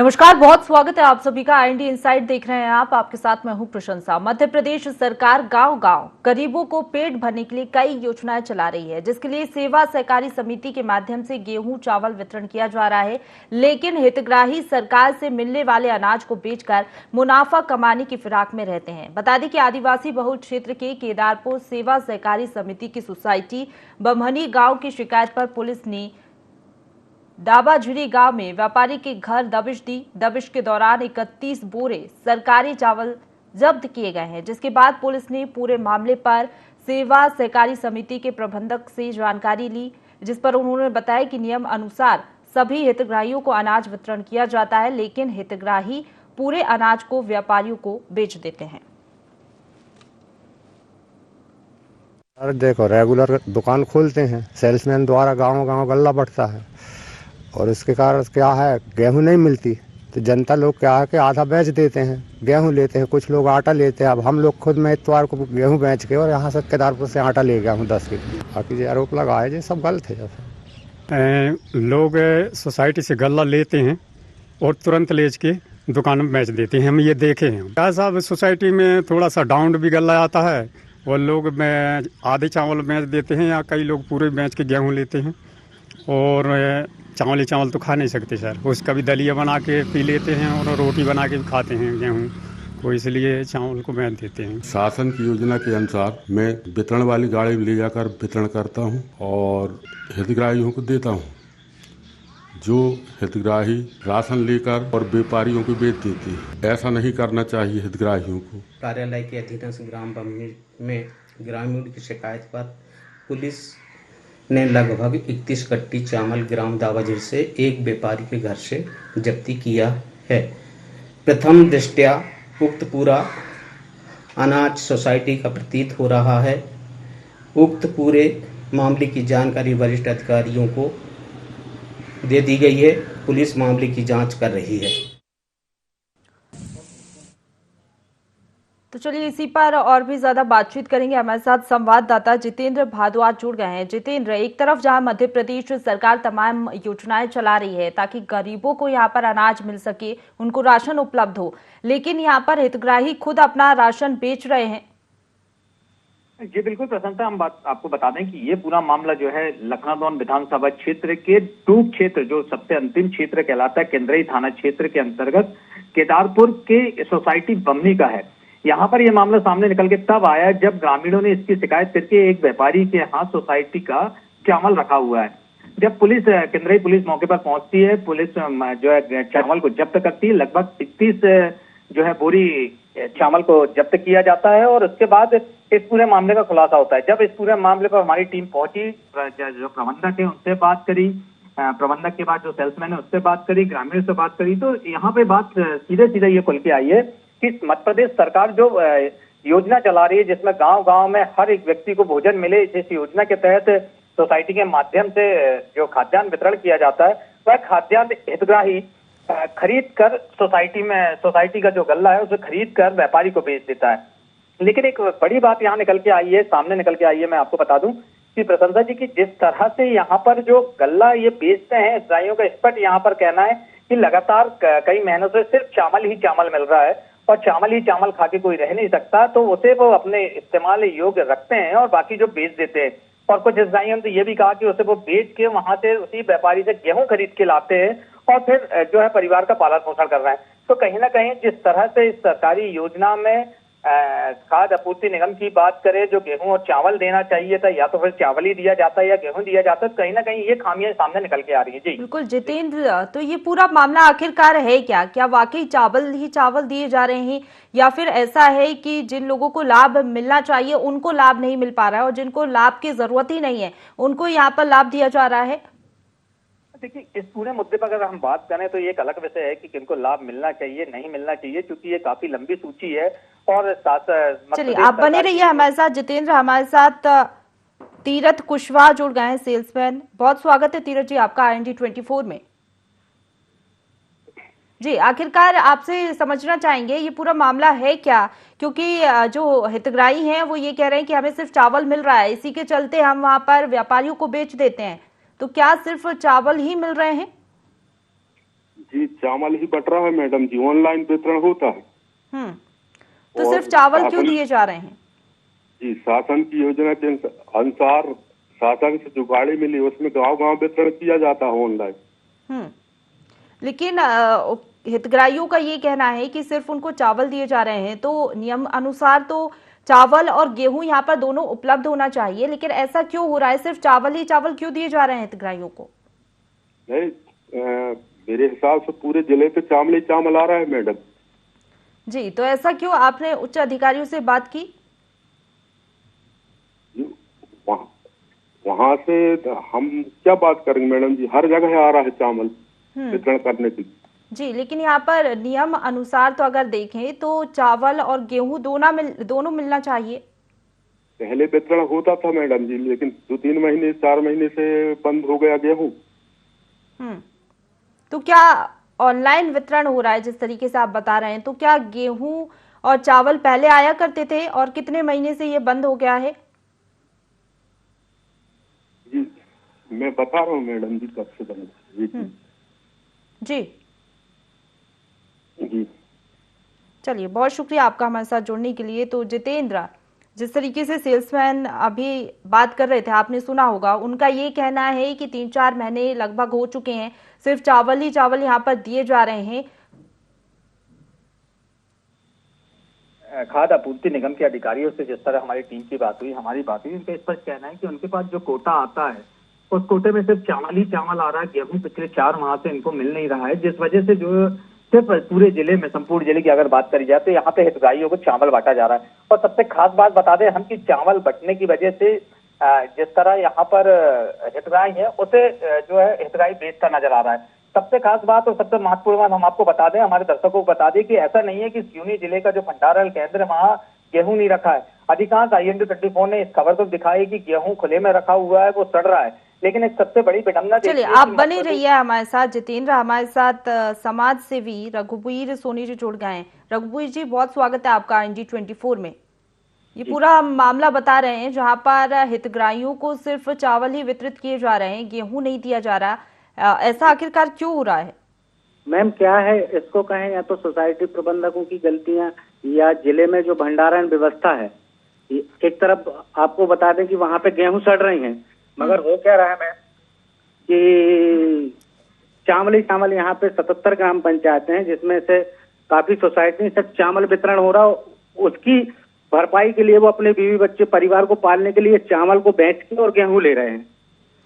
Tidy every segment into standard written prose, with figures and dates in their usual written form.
नमस्कार, बहुत स्वागत है आप सभी का। IND इनसाइड देख रहे हैं आप। आपके साथ मैं हूं प्रशंसा। मध्य प्रदेश सरकार गांव-गांव गरीबों को पेट भरने के लिए कई योजनाएं चला रही है, जिसके लिए सेवा सहकारी समिति के माध्यम से गेहूं चावल वितरण किया जा रहा है। लेकिन हितग्राही सरकार से मिलने वाले अनाज को बेचकर मुनाफा कमाने की फिराक में रहते हैं। बता दें कि आदिवासी बहुल क्षेत्र के केदारपुर सेवा सहकारी समिति की सोसाइटी बमहनी गाँव की शिकायत पर पुलिस ने दाबाझिरी गांव में व्यापारी के घर दबिश दी। दबिश के दौरान 31 बोरे सरकारी चावल जब्त किए गए हैं, जिसके बाद पुलिस ने पूरे मामले पर सेवा सहकारी समिति के प्रबंधक से जानकारी ली, जिस पर उन्होंने बताया कि नियम अनुसार सभी हितग्राहियों को अनाज वितरण किया जाता है, लेकिन हितग्राही पूरे अनाज को व्यापारियों को बेच देते हैं। देखो, रेगुलर दुकान खोलते हैं, सेल्समैन द्वारा गांव गांव गल्ला बढ़ता है और इसके कारण क्या है, गेहूं नहीं मिलती तो जनता लोग क्या है कि आधा बेच देते हैं, गेहूं लेते हैं, कुछ लोग आटा लेते हैं। अब हम लोग खुद मैं इतवार को गेहूं बेच के और यहाँ से केदारपुर से आटा ले गया हूँ 10 किलो। बाकी जो आरोप लगा है, ये सब गलत है। लोग सोसाइटी से गल्ला लेते हैं और तुरंत लेच के दुकान में बेच देते हैं, हम ये देखे हैं। क्या साहब, सोसाइटी में थोड़ा सा डाउन भी गल्ला आता है और लोग आधे चावल बेच देते हैं या कई लोग पूरे बेच के गेहूँ लेते हैं। और चावल तो खा नहीं सकते सर, उसका भी दलिया बना के पी लेते हैं और रोटी बना के भी खाते हैं गेहूँ को, इसलिए चावल को बेच देते हैं। शासन की योजना के अनुसार मैं वितरण वाली गाड़ी ले जाकर वितरण करता हूँ और हितग्राहियों को देता हूँ। जो हितग्राही राशन लेकर और व्यापारियों को बेच देते हैं, ऐसा नहीं करना चाहिए हितग्राहियों को। कार्यालय के अधीनस्थ ग्राम बमनी में ग्रामीण की शिकायत पर पुलिस ने लगभग 31 कट्टी चावल ग्राम दावाजिर से एक व्यापारी के घर से जब्ती किया है। प्रथम दृष्टया उक्त पूरा अनाज सोसाइटी का प्रतीत हो रहा है। उक्त पूरे मामले की जानकारी वरिष्ठ अधिकारियों को दे दी गई है। पुलिस मामले की जांच कर रही है। तो चलिए इसी पर और भी ज्यादा बातचीत करेंगे। हमारे साथ संवाददाता जितेंद्र भारद्वाज जुड़ गए हैं। जितेंद्र, एक तरफ जहां मध्य प्रदेश सरकार तमाम योजनाएं चला रही है ताकि गरीबों को यहां पर अनाज मिल सके, उनको राशन उपलब्ध हो, लेकिन यहां पर हितग्राही खुद अपना राशन बेच रहे हैं। जी बिल्कुल प्रशंसा, हम आपको बता दें कि ये पूरा मामला जो है लखनादौन विधानसभा क्षेत्र के टूक क्षेत्र, जो सबसे अंतिम क्षेत्र कहलाता है, केंद्रीय थाना क्षेत्र के अंतर्गत केदारपुर के सोसाइटी बमनी का है। यहाँ पर यह मामला सामने निकल के तब आया जब ग्रामीणों ने इसकी शिकायत करके एक व्यापारी के यहाँ सोसाइटी का चावल रखा हुआ है। जब पुलिस, केंद्रीय पुलिस मौके पर पहुंचती है, पुलिस जो है चावल को जब्त करती है। लगभग 31 जो है बोरी चावल को जब्त किया जाता है और उसके बाद इस पूरे मामले का खुलासा होता है। जब इस पूरे मामले पर हमारी टीम पहुंची, जो प्रबंधक है उनसे बात करी, प्रबंधक के बाद जो सेल्समैन है उससे बात करी, ग्रामीण से बात करी, तो यहाँ पे बात सीधे सीधे ये खुल के आई है कि मध्य प्रदेश सरकार जो योजना चला रही है, जिसमें गांव गांव में हर एक व्यक्ति को भोजन मिले, इस योजना के तहत सोसाइटी के माध्यम से जो खाद्यान्न वितरण किया जाता है, वह खाद्यान्न हितग्राही खरीद कर सोसाइटी का जो गल्ला है उसे खरीद कर व्यापारी को बेच देता है। लेकिन एक बड़ी बात यहाँ निकल के आई है, सामने निकल के आई है, मैं आपको बता दूं कि प्रशंसा जी की जिस तरह से यहाँ पर जो गल्ला ये बेचते हैं हितग्राहियों का, इस पर यहाँ पर कहना है कि लगातार कई महीनों से सिर्फ चावल ही चावल मिल रहा है और चावल ही चावल खा के कोई रह नहीं सकता, तो उसे वो अपने इस्तेमाल योग्य रखते हैं और बाकी जो बेच देते हैं। और कुछ हितग्राहियों ने तो ये भी कहा कि उसे वो बेच के वहां से उसी व्यापारी से गेहूं खरीद के लाते हैं और फिर जो है परिवार का पालन पोषण कर रहे हैं। तो कहीं ना कहीं जिस तरह से इस सरकारी योजना में खाद्य आपूर्ति निगम की बात करें, जो गेहूं और चावल देना चाहिए था, या तो फिर चावल ही दिया जाता है या गेहूं दिया जाता है, कहीं ना कहीं ये खामियां सामने निकल के आ रही है। जी बिल्कुल जितेंद्र, तो ये पूरा मामला आखिरकार है क्या? क्या वाकई चावल ही चावल दिए जा रहे हैं या फिर ऐसा है कि जिन लोगों को लाभ मिलना चाहिए उनको लाभ नहीं मिल पा रहा है और जिनको लाभ की जरूरत ही नहीं है उनको यहाँ पर लाभ दिया जा रहा है? देखिए, इस पूरे मुद्दे पर अगर हम बात करें तो ये एक अलग विषय है कि किनको लाभ मिलना चाहिए, नहीं मिलना चाहिए, क्योंकि ये काफी लंबी सूची है। और साथ चलिए आप बने रहिए हमारे साथ। जितेंद्र, हमारे साथ तीरथ कुशवाहा जुड़ गए हैं, सेल्समैन। बहुत स्वागत है तीरथ जी आपका IND 24 में। जी, आखिरकार आपसे समझना चाहेंगे ये पूरा मामला है क्या, क्योंकि जो हितग्राही हैं वो ये कह रहे हैं कि हमें सिर्फ चावल मिल रहा है, इसी के चलते हम वहां पर व्यापारियों को बेच देते हैं। तो क्या सिर्फ चावल ही मिल रहे हैं? जी चावल ही बट रहा है मैडम जी, ऑनलाइन वितरण होता है। तो और सिर्फ चावल क्यों शासन- दिए जा रहे हैं? जी शासन की योजना के अनुसार शासन से जो गाड़ी मिली उसमें गांव गांव वितरण किया जाता है ऑनलाइन। लेकिन हितग्राहियों का ये कहना है कि सिर्फ उनको चावल दिए जा रहे हैं, तो नियम अनुसार तो चावल और गेहूं यहाँ पर दोनों उपलब्ध होना चाहिए, लेकिन ऐसा क्यों हो रहा है? सिर्फ चावल ही चावल क्यों दिए जा रहे हैं हितग्राहियों को? नहीं मेरे हिसाब से पूरे जिले पे चावल ही चावल आ रहा है मैडम जी, तो ऐसा क्यों? आपने उच्च अधिकारियों से बात की? जी। वहाँ से हम क्या बात करेंगे मैडम जी, हर जगह आ रहा है चावल वितरण करने के लिए। जी, लेकिन यहाँ पर नियम अनुसार तो अगर देखें तो चावल और गेहूं दोनों मिलना चाहिए। पहले वितरण होता था मैडम जी, लेकिन 2-3 महीने 4 महीने से बंद हो गया गेहूं। तो क्या ऑनलाइन वितरण हो रहा है जिस तरीके से आप बता रहे हैं, तो क्या गेहूं और चावल पहले आया करते थे और कितने महीने से ये बंद हो गया है? जी मैं बता रहा हूँ मैडम जी कब से बंद। जी जी चलिए, बहुत शुक्रिया आपका हमारे साथ जुड़ने के लिए। तो जितेंद्र, जिस तरीके से सेल्समैन अभी बात कर रहे थे, आपने सुना होगा, उनका ये कहना है कि 3-4 महीने लगभग हो चुके हैं, सिर्फ चावल ही चावल यहाँ पर दिए जा रहे हैं। खाद्य आपूर्ति निगम के अधिकारियों से जिस तरह हमारी टीम की बात हुई, हमारी बात हुई, उनका स्पष्ट कहना है कि उनके पास जो कोटा आता है उस कोटे में सिर्फ चावल ही चावल आ रहा है। गेहूं पिछले 4 माह से इनको मिल नहीं रहा है, जिस वजह से जो सिर्फ पूरे जिले में, संपूर्ण जिले की अगर बात करी जाए तो यहाँ पे हितग्राहियों को चावल बांटा जा रहा है। और सबसे खास बात बता दें हम कि चावल बंटने की वजह से जिस तरह यहाँ पर हितग्राही है उसे जो है हितग्राही बेचता नजर आ रहा है। सबसे खास बात और सबसे महत्वपूर्ण बात हम आपको बता दें, हमारे दर्शकों को बता दें कि ऐसा नहीं है कि सिवनी जिले का जो भंडारण केंद्र वहाँ गेहूं नहीं रखा है। अधिकांश IND24 ने इस खबर को दिखाई कि गेहूं खुले में रखा हुआ है, वो सड़ रहा है। लेकिन एक सबसे बड़ी विडंबना, चलिए आप बने रहिए हमारे साथ। जितेंद्र, हमारे साथ समाज सेवी रघुवीर सोनी जी जुड़ गए हैं। रघुवीर जी, बहुत स्वागत है आपका IND24 में। ये पूरा मामला बता रहे हैं जहां पर हितग्राहियों को सिर्फ चावल ही वितरित किए जा रहे हैं, गेहूं नहीं दिया जा रहा। ऐसा आखिरकार क्यों हो रहा है? मैम क्या है, इसको कहें या तो सोसाइटी प्रबंधकों की गलतियां या जिले में जो भंडारण व्यवस्था है। एक तरफ आपको बता दें कि वहां पे गेहूं सड़ रही हैं, मगर हो क्या रहा है मैम कि चावल ही चावल यहाँ पे 77 ग्राम पंचायतें हैं, जिसमें से काफी सोसाइटी सिर्फ चावल वितरण हो रहा, उसकी भरपाई के लिए वो अपने बीवी बच्चे परिवार को पालने के लिए चावल को बेच के और गेहूं ले रहे हैं।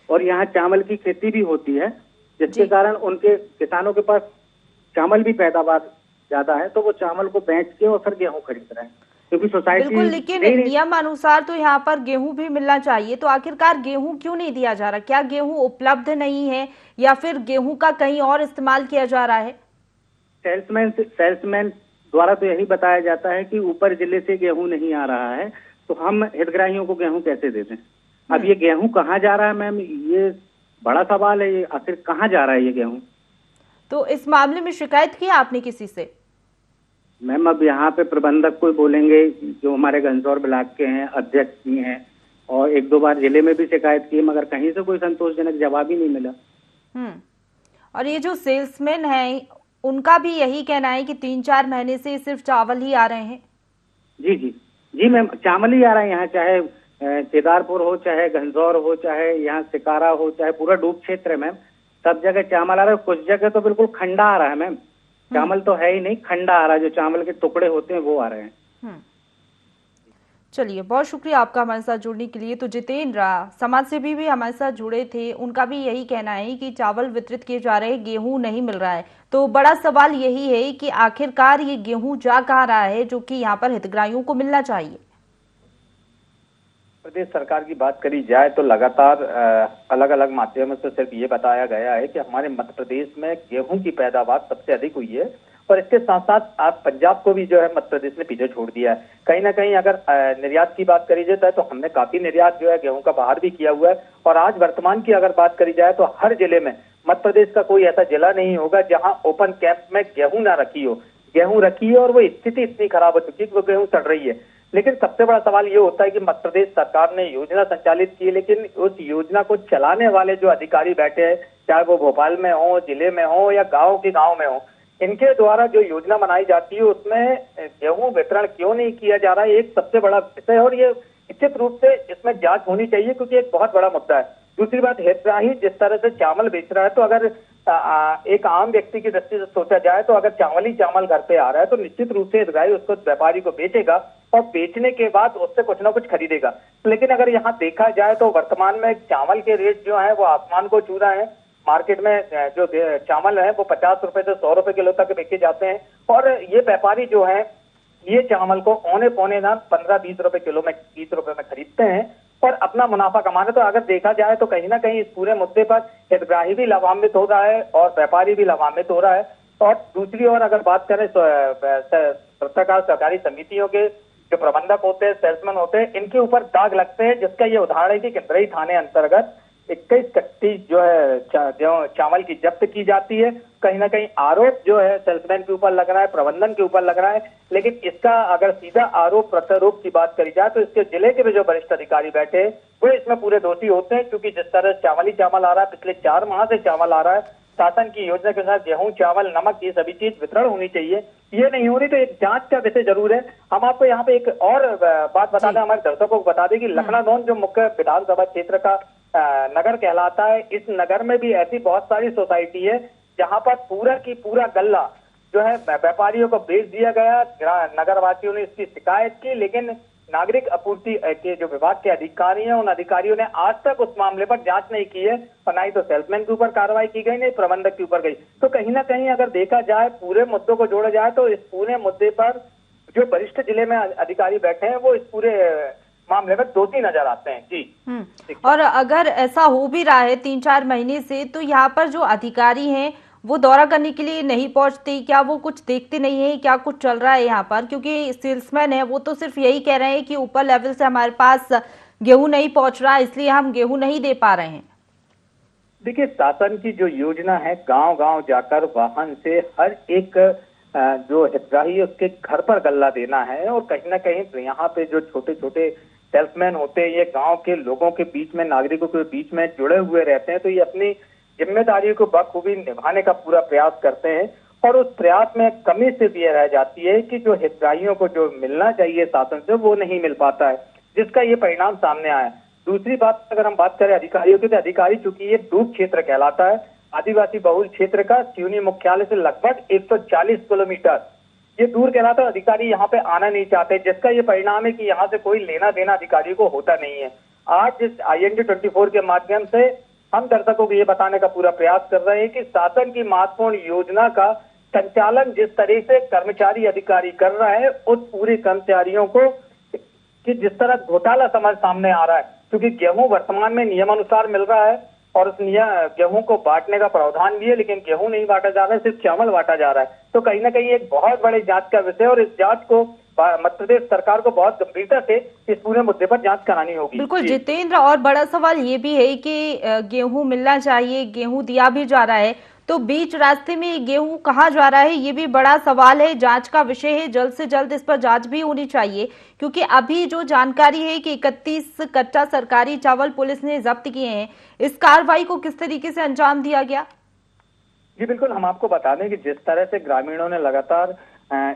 और यहाँ चावल की खेती भी होती है, जिसके कारण उनके किसानों के पास चावल भी पैदावार ज्यादा है, तो वो चावल को बेच के और फिर गेहूं खरीद रहे हैं, क्योंकि सोसाइटी। बिल्कुल, लेकिन नियम अनुसार तो यहाँ पर गेहूं भी मिलना चाहिए, तो आखिरकार गेहूं क्यों नहीं दिया जा रहा? क्या गेहूं उपलब्ध नहीं है या फिर गेहूं का कहीं और इस्तेमाल किया जा रहा है? सेल्समैन द्वारा तो यही बताया जाता है कि ऊपर जिले से गेहूं नहीं आ रहा है, तो हम हितग्राहियों को गेहूं कैसे दे दें? अब ये गेहूं कहाँ जा रहा है मैम, ये बड़ा सवाल है। ये आखिर कहाँ जा रहा है ये गेहूं? तो इस मामले में शिकायत की आपने किसी से? मैम अब यहाँ पे प्रबंधक को बोलेंगे, जो हमारे घनसौर ब्लॉक के हैं, अध्यक्ष भी हैं, और 1-2 बार जिले में भी शिकायत की, मगर कहीं से कोई संतोषजनक जवाब ही नहीं मिला। और ये जो सेल्समैन है उनका भी यही कहना है कि 3-4 महीने से सिर्फ चावल ही आ रहे हैं। जी मैम, चावल ही आ रहा है यहाँ, चाहे केदारपुर हो, चाहे घनसौर हो, चाहे यहाँ सिकारा हो, चाहे पूरा डूब क्षेत्र है मैम, सब जगह चावल आ रहा है। कुछ जगह तो बिल्कुल खंडा आ रहा है मैम, चावल तो है ही नहीं, खंडा आ रहा है, जो चावल के टुकड़े होते हैं वो आ रहे हैं। चलिए, बहुत शुक्रिया आपका हमारे साथ जुड़ने के लिए। तो जितेंद्र, समाज सेवी भी हमारे साथ जुड़े थे, उनका भी यही कहना है कि चावल वितरित किए जा रहे हैं, गेहूं नहीं मिल रहा है। तो बड़ा सवाल यही है कि आखिरकार ये गेहूं जा कहाँ रहा है जो कि यहाँ पर हितग्राहियों को मिलना चाहिए? प्रदेश सरकार की बात करी जाए तो लगातार अलग अलग माध्यमों से सिर्फ ये बताया गया है कि हमारे मध्य प्रदेश में गेहूं की पैदावार सबसे अधिक हुई है, और इसके साथ साथ आप पंजाब को भी जो है मध्य प्रदेश ने पीछे छोड़ दिया है। कहीं ना कहीं अगर निर्यात की बात करी जाए तो हमने काफी निर्यात जो है गेहूं का बाहर भी किया हुआ है। और आज वर्तमान की अगर बात करी जाए तो हर जिले में, मध्य प्रदेश का कोई ऐसा जिला नहीं होगा जहां ओपन कैंप में गेहूं ना रखी हो। गेहूं रखी है और वो स्थिति इतनी खराब हो चुकी है कि वो गेहूं सड़ रही है। लेकिन सबसे बड़ा सवाल ये होता है कि मध्य प्रदेश सरकार ने योजना संचालित की, लेकिन उस योजना को चलाने वाले जो अधिकारी बैठे हैं चाहे वो भोपाल में हो, जिले में हो या गांव के गांव में हो, इनके द्वारा जो योजना बनाई जाती है उसमें गेहूं वितरण क्यों नहीं किया जा रहा है, एक सबसे बड़ा विषय है और ये निश्चित रूप से इसमें जांच होनी चाहिए क्योंकि एक बहुत बड़ा मुद्दा है। दूसरी बात, हितग्राही जिस तरह से चावल बेच रहा है, तो अगर एक आम व्यक्ति की दृष्टि से सोचा जाए तो अगर चावल ही चावल घर पे आ रहा है तो निश्चित रूप से हितग्राही उसको व्यापारी को बेचेगा और बेचने के बाद उससे कुछ ना कुछ खरीदेगा। लेकिन अगर यहाँ देखा जाए तो वर्तमान में चावल के रेट जो है वो आसमान को छू रहे हैं। मार्केट में जो चावल है वो 50 रुपए से 100 रुपए किलो तक बेचे जाते हैं और ये व्यापारी जो है ये चावल को औने पौने ना 15-20 रुपए किलो में 20 रुपए में खरीदते हैं और अपना मुनाफा कमाने। तो अगर देखा जाए तो कहीं ना कहीं इस पूरे मुद्दे पर हितग्राही भी लाभान्वित हो रहा है और व्यापारी भी लाभान्वित हो रहा है। और दूसरी ओर अगर बात करें पत्रकार सहकारी समितियों के जो प्रबंधक होते हैं, सेल्समैन होते हैं, इनके ऊपर दाग लगते हैं, जिसका ये उदाहरण है कि किंदरई थाने अंतर्गत 21 कट्टी जो है चावल की जब्त की जाती है। कहीं ना कहीं आरोप जो है सेल्समैन के ऊपर लग रहा है, प्रबंधन के ऊपर लग रहा है, लेकिन इसका अगर सीधा आरोप प्रत्यारोप की बात करी जाए तो इसके जिले के भी जो वरिष्ठ अधिकारी बैठे हैं वो इसमें पूरे दोषी होते हैं, क्योंकि जिस तरह चावल ही चावल आ रहा है, पिछले 4 माह से चावल आ रहा है, शासन की योजना के अनुसार गेहूं, चावल, नमक ये सभी चीज वितरण होनी चाहिए, ये नहीं हो रही, तो एक जांच का विषय जरूर है। हम आपको यहाँ पे एक और बात बता दें, हमारे दर्शकों को बता दें कि लखनादौन जो मुख्य विधानसभा क्षेत्र का नगर कहलाता है, इस नगर में भी ऐसी बहुत सारी सोसाइटी है जहां पर पूरा की पूरा गल्ला जो है व्यापारियों को बेच दिया गया। नगरवासियों ने इसकी शिकायत की, लेकिन नागरिक आपूर्ति के जो विभाग के अधिकारी हैं उन अधिकारियों ने आज तक उस मामले पर जांच नहीं की है और ना ही तो सेल्समैन के ऊपर कार्रवाई की गई, नहीं प्रबंधक के ऊपर गई। तो कहीं ना कहीं अगर देखा जाए, पूरे मुद्दों को जोड़ा जाए तो इस पूरे मुद्दे पर जो वरिष्ठ जिले में अधिकारी बैठे हैं वो इस पूरे मामले में दोषी नजर आते हैं। जी। और अगर ऐसा हो भी रहा है 3-4 महीने से, तो यहाँ पर जो अधिकारी हैं वो दौरा करने के लिए नहीं पहुंचते, क्या वो कुछ देखते नहीं है क्या कुछ चल रहा है यहाँ पर? क्योंकि सेल्समैन है वो तो सिर्फ यही कह रहे हैं कि ऊपर लेवल से हमारे पास गेहूं नहीं पहुंच रहा, इसलिए हम गेहूं नहीं दे पा रहे हैं। देखिए, शासन की जो योजना है गांव गांव जाकर वाहन से हर एक जो हितग्राही है उसके घर पर गल्ला देना है और कहीं ना कहीं यहाँ पे जो छोटे छोटे सेल्समैन होते हैं ये गांव के लोगों के बीच में, नागरिकों के बीच में जुड़े हुए रहते हैं, तो ये अपनी जिम्मेदारियों को बखूबी निभाने का पूरा प्रयास करते हैं और उस प्रयास में कमी सिर्फ ये रह जाती है कि जो हितग्राहियों को जो मिलना चाहिए शासन से वो नहीं मिल पाता है, जिसका ये परिणाम सामने आया। दूसरी बात, अगर हम बात करें अधिकारियों की, तो अधिकारी चूंकि ये डूब क्षेत्र कहलाता है, आदिवासी बहुल क्षेत्र का सिवनी मुख्यालय से लगभग 140 किलोमीटर ये दूर कहलाता है, अधिकारी यहाँ पे आना नहीं चाहते, जिसका ये परिणाम है कि यहाँ से कोई लेना देना अधिकारी को होता नहीं है। आज इस IND24 के माध्यम से हम दर्शकों को ये बताने का पूरा प्रयास कर रहे हैं कि शासन की महत्वपूर्ण योजना का संचालन जिस तरह से कर्मचारी अधिकारी कर रहा है, उस पूरे कर्मचारियों को कि जिस तरह घोटाला समझ सामने आ रहा है, क्योंकि गेहूं वर्तमान में नियमानुसार मिल रहा है और उस गेहूं को बांटने का प्रावधान भी है, लेकिन गेहूं नहीं बांटा जा रहा है, सिर्फ चावल बांटा जा रहा है। तो कहीं ना कहीं एक बहुत बड़ी जांच का विषय और इस जांच को मध्य प्रदेश सरकार को बहुत गंभीरता से इस पूरे मुद्दे पर जांच करानी होगी। बिल्कुल जितेंद्र, और बड़ा सवाल ये भी है कि गेहूं मिलना चाहिए, गेहूं दिया भी जा रहा है, तो बीच रास्ते में गेहूं कहाँ जा रहा है ये भी बड़ा सवाल है, जांच का विषय है। जल्द से जल्द इस पर जांच भी होनी चाहिए, क्योंकि अभी जो जानकारी है कि 31 कट्टा सरकारी चावल पुलिस ने जब्त किए हैं, इस कार्रवाई को किस तरीके से अंजाम दिया गया? जी बिल्कुल, हम आपको बता दें कि जिस तरह से ग्रामीणों ने लगातार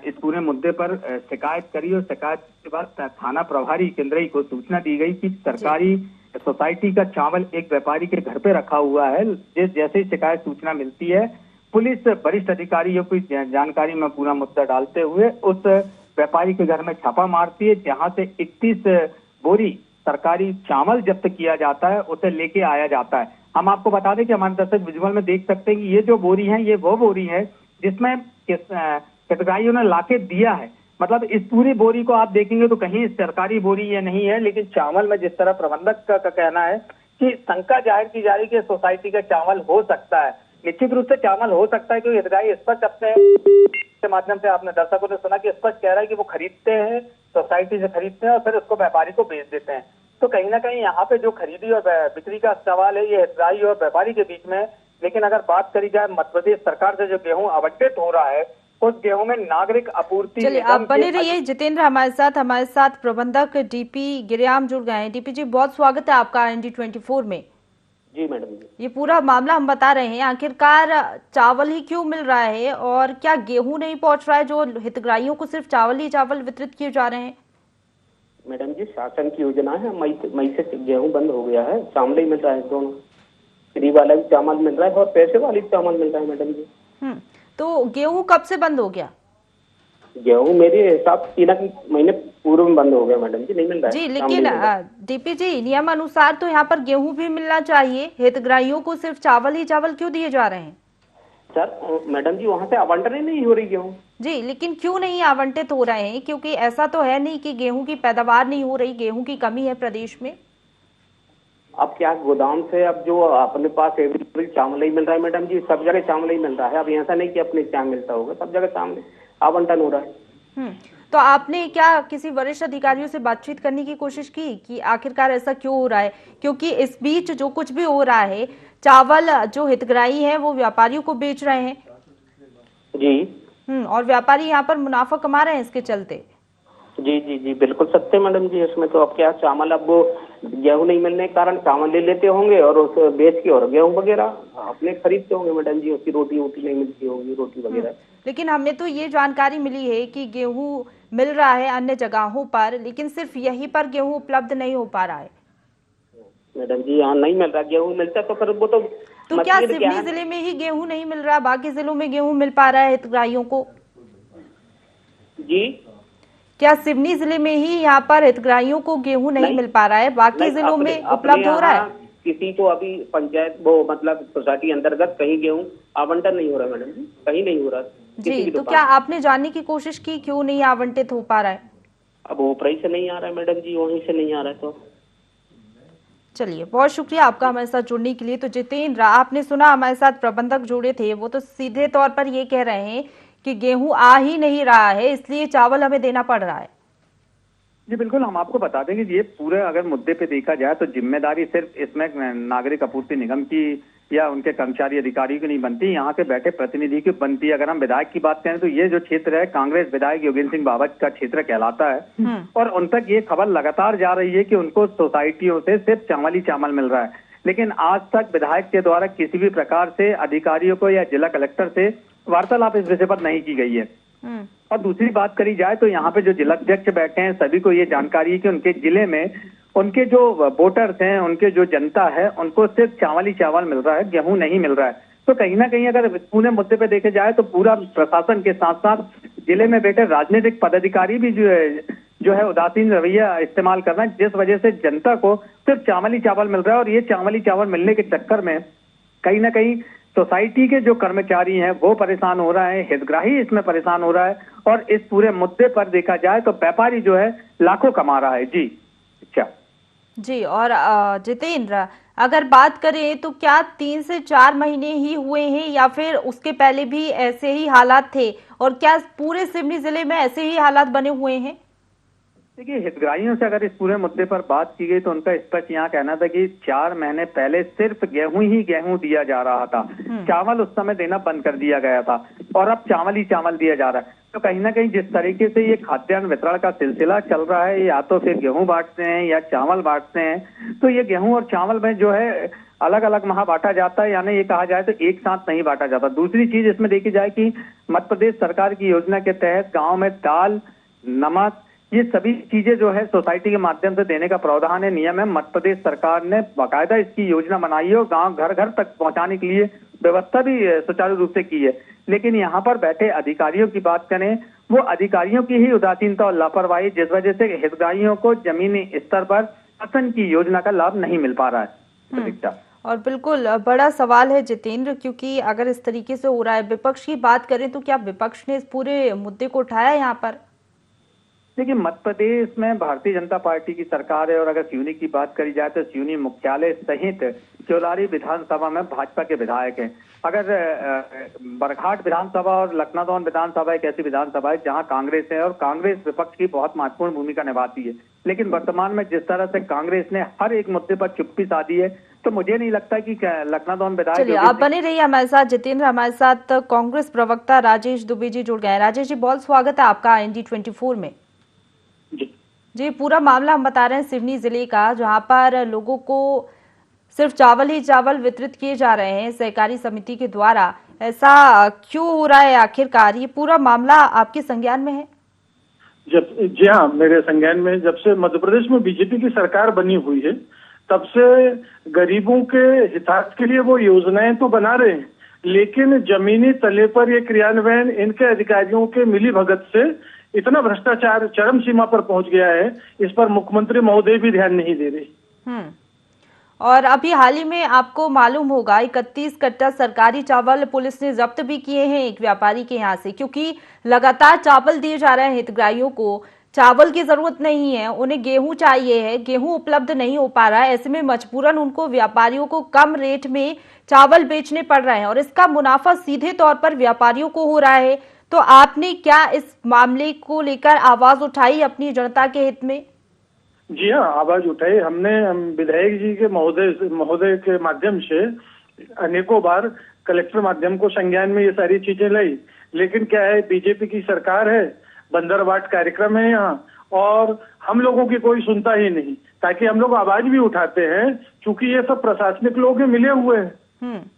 इस पूरे मुद्दे पर शिकायत करी और शिकायत के बाद थाना प्रभारी किंदरई को सूचना दी गई कि सरकारी सोसाइटी का चावल एक व्यापारी के घर पे रखा हुआ है। जैसे ही शिकायत सूचना मिलती है, पुलिस वरिष्ठ अधिकारियों की जानकारी में पूरा मुद्दा डालते हुए उस व्यापारी के घर में छापा मारती है, जहां से 31 बोरी सरकारी चावल जब्त किया जाता है, उसे लेके आया जाता है। हम आपको बता दें कि हमारे दर्शक विजुअल में देख सकते हैं कि ये जो बोरी है ये वो बोरी है जिसमें हितग्राहियों ने लाके दिया है। मतलब इस पूरी बोरी को आप देखेंगे तो कहीं सरकारी बोरी ये नहीं है, लेकिन चावल में जिस तरह प्रबंधक का कहना है कि शंका जाहिर की जा रही है कि सोसाइटी का चावल हो सकता है, निश्चित रूप से चावल हो सकता है, क्योंकि हितग्राही स्पष्ट अपने के माध्यम से आपने दर्शकों ने सुना कि स्पष्ट कह रहा है कि वो खरीदते हैं, सोसाइटी से खरीदते हैं और फिर उसको व्यापारी को बेच देते हैं। तो कहीं ना कहीं यहाँ पे जो खरीदी और बिक्री का सवाल है ये हितग्राही और व्यापारी के बीच में। लेकिन अगर बात करी जाए मध्य प्रदेश सरकार से जो गेहूं आवंटित हो रहा है उस गेहूं में नागरिक आपूर्ति। चलिए आप बने रहिए जितेंद्र हमारे साथ प्रबंधक डीपी गिरियाम जुड़ गए हैं। डीपी जी, बहुत स्वागत है आपका IND24 में। जी मैडम जी। ये पूरा मामला हम बता रहे हैं, आखिरकार चावल ही क्यों मिल रहा है और क्या गेहूं नहीं पहुंच रहा है जो हितग्राहियों को सिर्फ चावल ही चावल वितरित किए जा रहे हैं? मैडम जी, शासन की योजना है, मई से गेहूं बंद हो गया है, चावल ही मिल रहा है, दोनों फ्री वाला भी चावल मिल रहा है और पैसे वाली चावल मिल रहा है मैडम जी। तो गेहूं कब से बंद हो गया? गेहूं मेरे हिसाब से 3 महीने पूर्व में बंद हो गया मैडम जी, नहीं मिल रहा है जी, लेकिन डीपी जी, नियम अनुसार तो यहाँ पर गेहूं भी मिलना चाहिए, हितग्राहियों को सिर्फ चावल ही चावल क्यों दिए जा रहे हैं? सर मैडम जी, वहाँ से आवंटन ही नहीं हो रही गेहूं। जी, लेकिन क्यों नहीं आवंटित हो रहे हैं? क्योंकि ऐसा तो है नहीं कि गेहूं की पैदावार नहीं हो रही, गेहूं की कमी है प्रदेश में। अब क्या गोदाम से अब जो अपने पास अवेलेबल चावल ही मिल रहा है मैडम जी, सब जगह चावल ही मिल रहा है। अब ऐसा नहीं कि अपने क्या मिलता होगा, सब जगह चावल आवंटन हो रहा है। तो आपने क्या किसी वरिष्ठ अधिकारियों से बातचीत करने की कोशिश की कि आखिरकार ऐसा क्यों हो रहा है? क्योंकि इस बीच जो कुछ भी हो रहा है, चावल जो हितग्राही है वो व्यापारियों को बेच रहे हैं जी। और व्यापारी यहाँ पर मुनाफा कमा रहे हैं इसके चलते। जी जी जी, बिल्कुल सत्य मैडम जी। इसमें तो अब क्या, चावल अब वो गेहूं नहीं मिलने के कारण चावल ले लेते होंगे और उसे बेच के और गेहूं वगैरह अपने खरीदते होंगे मैडम जी, उसकी रोटी नहीं मिलती होगी, रोटी वगैरह। लेकिन हमें तो ये जानकारी मिली है कि गेहूं मिल रहा है अन्य जगहों पर, लेकिन सिर्फ यहीं पर गेहूं उपलब्ध नहीं हो पा रहा है। मैडम जी, यहाँ नहीं मिल रहा, गेहूं मिलता तो फिर वो तो क्या सिवनी जिले में ही गेहूं नहीं मिल रहा, बाकी जिलों में गेहूं मिल पा रहा है हितग्राहियों को? जी, क्या सिवनी जिले में ही यहाँ पर हितग्राहियों को गेहूं नहीं मिल पा रहा है, बाकी जिलों में उपलब्ध हो रहा है? किसी को अभी पंचायत वो मतलब सोसाइटी अंतर्गत कहीं गेहूं आवंटन नहीं हो रहा मैडम जी, कहीं नहीं हो रहा जी। तो क्या आपने जानने की कोशिश की क्यों नहीं आवंटित हो पा रहा है? अब ऊपर से नहीं आ रहा है मैडम जी, वहीं से नहीं आ रहा है। तो चलिए, बहुत शुक्रिया आपका हमारे साथ जुड़ने के लिए। तो जितेंद्र, आपने सुना हमारे साथ प्रबंधक जुड़े थे, वो तो सीधे तौर पर ये कह रहे हैं कि गेहूं आ ही नहीं रहा है, इसलिए चावल हमें देना पड़ रहा है। जी बिल्कुल, हम आपको बता दें कि ये पूरे अगर मुद्दे पे देखा जाए तो जिम्मेदारी सिर्फ इसमें नागरिक आपूर्ति निगम की या उनके कर्मचारी अधिकारियों की नहीं बनती, यहाँ के बैठे प्रतिनिधि की बनती है। अगर हम विधायक की बात करें तो ये जो क्षेत्र है कांग्रेस विधायक योगेंद्र सिंह बाबत का क्षेत्र कहलाता है और उन तक ये खबर लगातार जा रही है कि उनको सोसाइटियों से सिर्फ चावल ही चावल मिल रहा है, लेकिन आज तक विधायक के द्वारा किसी भी प्रकार से अधिकारियों को या जिला कलेक्टर से वार्तालाप इस विषय पर नहीं की गई है। और दूसरी बात करी जाए तो यहाँ पे जो जिलाध्यक्ष बैठे हैं सभी को ये जानकारी है कि उनके जिले में उनके जो वोटर्स हैं, उनके जो जनता है, उनको सिर्फ चावल ही चावल मिल रहा है, गेहूं नहीं मिल रहा है। तो कहीं ना कहीं अगर पूरे मुद्दे पे देखे जाए तो पूरा प्रशासन के साथ साथ जिले में बैठे राजनीतिक पदाधिकारी भी जो है उदासीन रवैया इस्तेमाल कर रहे हैं, जिस वजह से जनता को सिर्फ चावल ही चावल मिल रहा है। और ये चावल ही चावल मिलने के चक्कर में कहीं ना कहीं सोसाइटी के जो कर्मचारी हैं वो परेशान हो रहे हैं, हितग्राही इसमें परेशान हो रहा है और इस पूरे मुद्दे पर देखा जाए तो व्यापारी जो है लाखों कमा रहा है। जी अच्छा जी। और जितेंद्र, अगर बात करें तो क्या 3 से 4 महीने ही हुए हैं या फिर उसके पहले भी ऐसे ही हालात थे, और क्या पूरे सिवनी जिले में ऐसे ही हालात बने हुए हैं? देखिए, हितग्राहियों से अगर इस पूरे मुद्दे पर बात की गई तो उनका स्पष्ट यहाँ कहना था कि 4 महीने पहले सिर्फ गेहूं ही गेहूं दिया जा रहा था, चावल उस समय देना बंद कर दिया गया था और अब चावल ही चावल दिया जा रहा है। तो कहीं ना कहीं जिस तरीके से ये खाद्यान्न वितरण का सिलसिला चल रहा है, या तो फिर गेहूं बांटते हैं या चावल बांटते हैं, तो ये गेहूं और चावल में जो है अलग अलग माह बांटा जाता है, यानी ये कहा जाए तो एक साथ नहीं बांटा जाता। दूसरी चीज इसमें देखी जाए कि मध्य प्रदेश सरकार की योजना के तहत गाँव में दाल, नमक, ये सभी चीजें जो है सोसाइटी के माध्यम से देने का प्रावधान है, नियम है। मध्य प्रदेश सरकार ने बाकायदा इसकी योजना बनाई है और गांव घर घर तक पहुंचाने के लिए व्यवस्था भी सुचारू रूप से की है। लेकिन यहाँ पर बैठे अधिकारियों की बात करें, वो अधिकारियों की ही उदासीनता और लापरवाही, जिस वजह से हितग्राहियों को जमीनी स्तर पर शासन की योजना का लाभ नहीं मिल पा रहा है। और बिल्कुल बड़ा सवाल है जितेंद्र, क्योंकि अगर इस तरीके से हो रहा है, विपक्ष की बात करें तो क्या विपक्ष ने इस पूरे मुद्दे को उठाया यहाँ पर? देखिए, मध्य प्रदेश में भारतीय जनता पार्टी की सरकार है और अगर सिवनी की बात करी जाए तो सिवनी मुख्यालय सहित चौलारी विधानसभा में भाजपा के विधायक हैं। अगर बरघाट विधानसभा और लखनादौन विधानसभा एक ऐसी विधानसभा है जहां कांग्रेस है और कांग्रेस विपक्ष की बहुत महत्वपूर्ण भूमिका निभाती है, लेकिन वर्तमान में जिस तरह से कांग्रेस ने हर एक मुद्दे पर चुप्पी साधी है, तो मुझे नहीं लगता कि लखनादौन विधायक। चलिए, आप बने रहिए हमारे साथ जितेंद्र। हमारे साथ कांग्रेस प्रवक्ता राजेश दुबे जी जुड़ गए। राजेश जी, बहुत स्वागत है आपका IND24 में। जी, पूरा मामला हम बता रहे हैं सिवनी जिले का, जहां पर लोगों को सिर्फ चावल ही चावल वितरित किए जा रहे हैं सहकारी समिति के द्वारा, ऐसा क्यों हो रहा है आखिरकार? ये पूरा मामला आपके संज्ञान में है? जी हाँ, मेरे संज्ञान में जब से मध्य प्रदेश में बीजेपी की सरकार बनी हुई है तब से गरीबों के हितार्थ के लिए वो योजनाएं तो बना रहे हैं, लेकिन जमीनी तले पर ये क्रियान्वयन इनके अधिकारियों के मिली भगत से इतना भ्रष्टाचार चरम सीमा पर पहुंच गया है, इस पर मुख्यमंत्री महोदय भी ध्यान नहीं दे रहे। और अभी हाल ही में आपको मालूम होगा 31 कट्टा सरकारी चावल पुलिस ने जब्त भी किए हैं एक व्यापारी के यहाँ से, क्योंकि लगातार चावल दिए जा रहे हैं हितग्राहियों को। चावल की जरूरत नहीं है, उन्हें गेहूं चाहिए है, गेहूं उपलब्ध नहीं हो पा रहा है। ऐसे में मजबूरन उनको व्यापारियों को कम रेट में चावल बेचने पड़ रहे हैं और इसका मुनाफा सीधे तौर पर व्यापारियों को हो रहा है। तो आपने क्या इस मामले को लेकर आवाज उठाई अपनी जनता के हित में? जी हाँ, आवाज उठाई हमने। विधायक जी के महोदय के माध्यम से अनेकों बार कलेक्टर माध्यम को संज्ञान में ये सारी चीजें लाई, लेकिन क्या है, बीजेपी की सरकार है, बंदरबाट कार्यक्रम है यहाँ, और हम लोगों की कोई सुनता ही नहीं। ताकि हम लोग आवाज भी उठाते हैं, क्योंकि ये सब प्रशासनिक लोग मिले हुए हैं।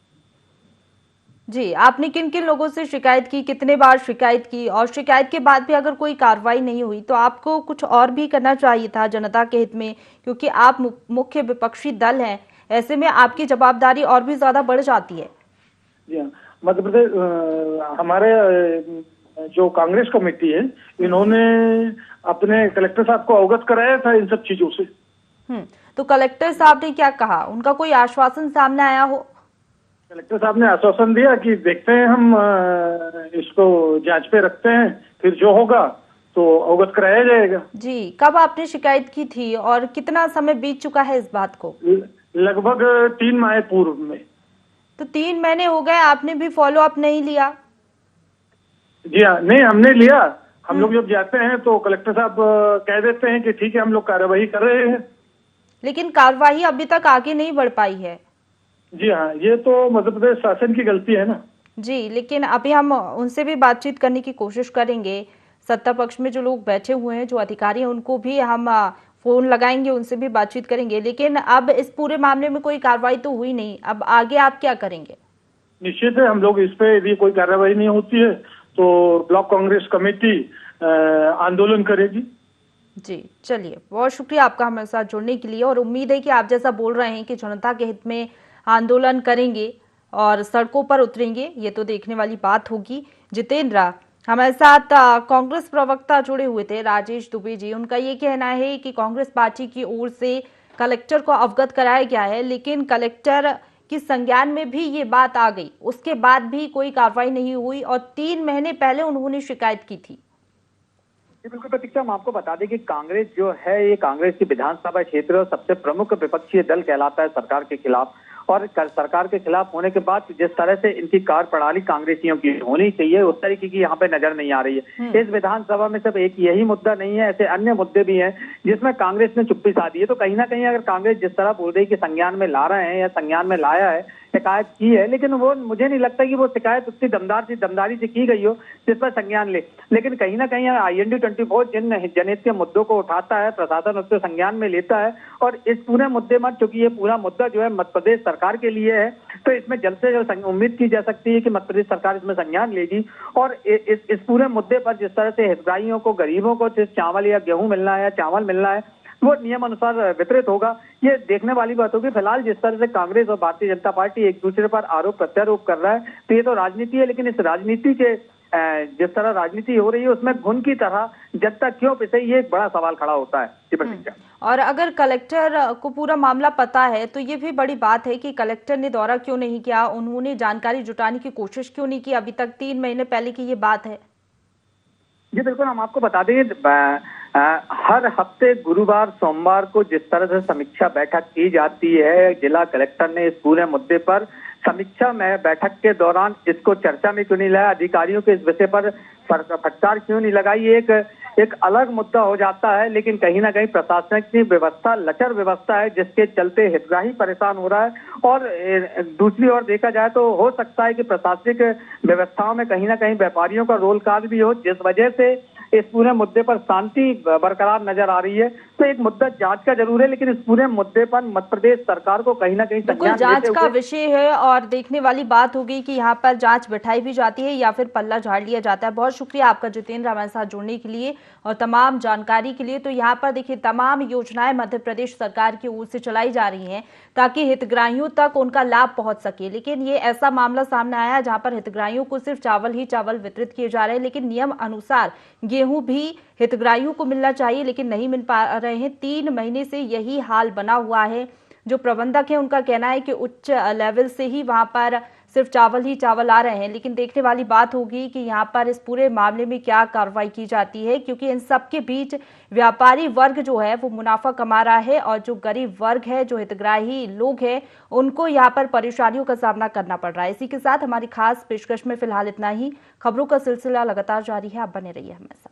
जी, आपने किन किन लोगों से शिकायत की, कितने बार शिकायत की, और शिकायत के बाद भी अगर कोई कार्रवाई नहीं हुई तो आपको कुछ और भी करना चाहिए था जनता के हित में, क्योंकि आप मुख्य विपक्षी दल हैं। ऐसे में आपकी जवाबदारी और भी ज्यादा बढ़ जाती है। जी हाँ, मध्य प्रदेश हमारे जो कांग्रेस कमेटी है, इन्होंने अपने कलेक्टर साहब को अवगत कराया था इन सब चीजों से। तो कलेक्टर साहब ने क्या कहा? उनका कोई आश्वासन सामने आया हो? कलेक्टर साहब ने आश्वासन दिया कि देखते हैं, हम इसको जांच पे रखते हैं, फिर जो होगा तो अवगत कराया जाएगा। जी, कब आपने शिकायत की थी और कितना समय बीत चुका है इस बात को? लगभग 3 माह पूर्व में। तो 3 महीने हो गए, आपने भी फॉलो अप नहीं लिया? जी हाँ, नहीं, हमने लिया। हम लोग जब जाते हैं तो कलेक्टर साहब कह देते हैं कि ठीक है, हम लोग कार्रवाई कर रहे हैं, लेकिन कार्रवाई अभी तक आगे नहीं बढ़ पाई है। जी हाँ, ये तो मध्य प्रदेश शासन की गलती है ना। जी, लेकिन अभी हम उनसे भी बातचीत करने की कोशिश करेंगे। सत्ता पक्ष में जो लोग बैठे हुए हैं, जो अधिकारी हैं, उनको भी हम फोन लगाएंगे, उनसे भी बातचीत करेंगे। लेकिन अब इस पूरे मामले में कोई कार्रवाई तो हुई नहीं, अब आगे आप क्या करेंगे? निश्चित है, हम लोग इस पे यदि कोई कार्रवाई नहीं होती है तो ब्लॉक कांग्रेस कमेटी आंदोलन करेगी। जी, चलिए, बहुत शुक्रिया आपका हमारे साथ जुड़ने के लिए, और उम्मीद है कि आप जैसा बोल रहे हैं कि जनता के हित में आंदोलन करेंगे और सड़कों पर उतरेंगे, ये तो देखने वाली बात होगी। जितेंद्र, हमारे साथ कांग्रेस प्रवक्ता जुड़े हुए थे राजेश दुबे जी। उनका ये कहना है कि कांग्रेस पार्टी की ओर से कलेक्टर को अवगत कराया गया है, लेकिन कलेक्टर की संज्ञान में भी ये बात आ गई, उसके बाद भी कोई कार्रवाई नहीं हुई और 3 महीने पहले उन्होंने शिकायत की थी। बिल्कुल प्रतीक्षा, हम आपको बता दें कि कांग्रेस जो है, ये कांग्रेस की विधानसभा क्षेत्र सबसे प्रमुख विपक्षीय दल कहलाता है सरकार के खिलाफ। और सरकार के खिलाफ होने के बाद जिस तरह से इनकी कार्यप्रणाली कांग्रेसियों की होनी चाहिए, उस तरीके की यहाँ पे नजर नहीं आ रही है। इस विधानसभा में सिर्फ एक यही मुद्दा नहीं है, ऐसे अन्य मुद्दे भी हैं जिसमें कांग्रेस ने चुप्पी साधी है। तो कहीं ना कहीं अगर कांग्रेस जिस तरह बोल रही है कि संज्ञान में ला रहे हैं या संज्ञान में लाया है, शिकायत की है, लेकिन वो मुझे नहीं लगता कि वो शिकायत उतनी दमदारी से की गई हो जिस पर संज्ञान ले। लेकिन कहीं ना कहीं IND 24 जिन जनहित के मुद्दों को उठाता है, प्रशासन उसको संज्ञान में लेता है। और इस पूरे मुद्दे में, क्योंकि ये पूरा मुद्दा जो है मध्य प्रदेश सरकार के लिए है, तो इसमें जल्द से जल्द उम्मीद की जा सकती है कि मध्य प्रदेश सरकार इसमें संज्ञान लेगी। और इस पूरे मुद्दे पर जिस तरह से हितग्राहियों को, गरीबों को सिर्फ चावल या गेहूं मिलना है या चावल मिलना है, वो नियम अनुसार वितरित होगा। ये देखने वाली बात होगी। फिलहाल जिस तरह से कांग्रेस और भारतीय जनता पार्टी एक दूसरे पर आरोप प्रत्यारोप कर रहा है, तो ये तो राजनीति है, लेकिन इस राजनीति के जिस तरह राजनीति हो रही है उसमें घुन की तरह जनता क्यों पिसे, ये एक बड़ा सवाल खड़ा होता है। और अगर कलेक्टर को पूरा मामला पता है तो ये भी बड़ी बात है कि कलेक्टर ने दौरा क्यों नहीं किया, उन्होंने जानकारी जुटाने की कोशिश क्यों नहीं की? अभी तक 3 महीने पहले की ये बात है। जी बिल्कुल, हम आपको बता दें हर हफ्ते गुरुवार सोमवार को जिस तरह से समीक्षा बैठक की जाती है, जिला कलेक्टर ने इस पूरे मुद्दे पर समीक्षा में बैठक के दौरान इसको चर्चा में क्यों नहीं लाया, अधिकारियों के इस विषय पर फटकार क्यों नहीं लगाई, एक अलग मुद्दा हो जाता है। लेकिन कहीं ना कहीं प्रशासनिक की व्यवस्था लचर व्यवस्था है, जिसके चलते हितग्राही परेशान हो रहा है। और दूसरी ओर देखा जाए तो हो सकता है कि प्रशासनिक व्यवस्थाओं में कहीं ना कहीं व्यापारियों का रोल कार्य भी हो, जिस वजह से इस पूरे मुद्दे पर शांति बरकरार नजर आ रही है। तो एक मुद्दा जांच का जरूर है, लेकिन इस पूरे मुद्दे पर मध्य प्रदेश सरकार को कहीं ना कहीं बिल्कुल जांच का विषय है और देखने वाली बात होगी कि यहाँ पर जांच बैठाई भी जाती है या फिर पल्ला झाड़ लिया जाता है। बहुत शुक्रिया आपका जितेंद्र हमारे साथ जुड़ने के लिए और तमाम जानकारी के लिए। तो यहाँ पर देखिए तमाम योजनाएं मध्य प्रदेश सरकार की ओर से चलाई जा रही हैं ताकि हितग्राहियों तक उनका लाभ पहुंच सके, लेकिन ये ऐसा मामला सामने आया जहां पर हितग्राहियों को सिर्फ चावल ही चावल वितरित किए जा रहे हैं, लेकिन नियम अनुसार गेहूं भी हितग्राहियों को मिलना चाहिए लेकिन नहीं मिल पा रहे हैं। 3 महीने से यही हाल बना हुआ है। जो प्रबंधक है उनका कहना है कि उच्च लेवल से ही वहां पर सिर्फ चावल ही चावल आ रहे हैं, लेकिन देखने वाली बात होगी कि यहाँ पर इस पूरे मामले में क्या कार्रवाई की जाती है, क्योंकि इन सब के बीच व्यापारी वर्ग जो है वो मुनाफा कमा रहा है और जो गरीब वर्ग है, जो हितग्राही लोग हैं, उनको यहाँ पर परेशानियों का सामना करना पड़ रहा है। इसी के साथ हमारी खास पेशकश में फिलहाल इतना ही। खबरों का सिलसिला लगातार जारी है, आप बने रहिए हमारे साथ।